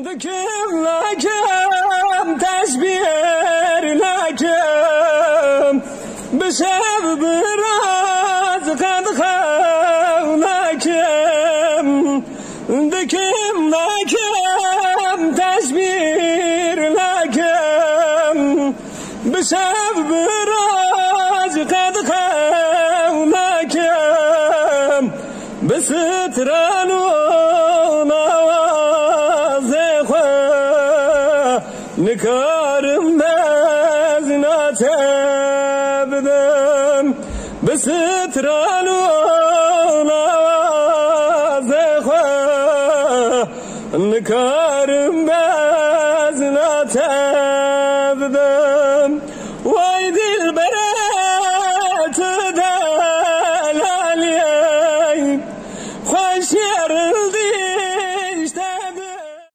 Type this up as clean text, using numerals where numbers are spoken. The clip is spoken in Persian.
دكم لكم تشبير لكم بسبب راز قد خولكم دكم لكم تشبير لكم بسبب راز قد خولكم بسترانو نكارم بزنات بدم بسترانو نوازخوا نكارم بزنات بدم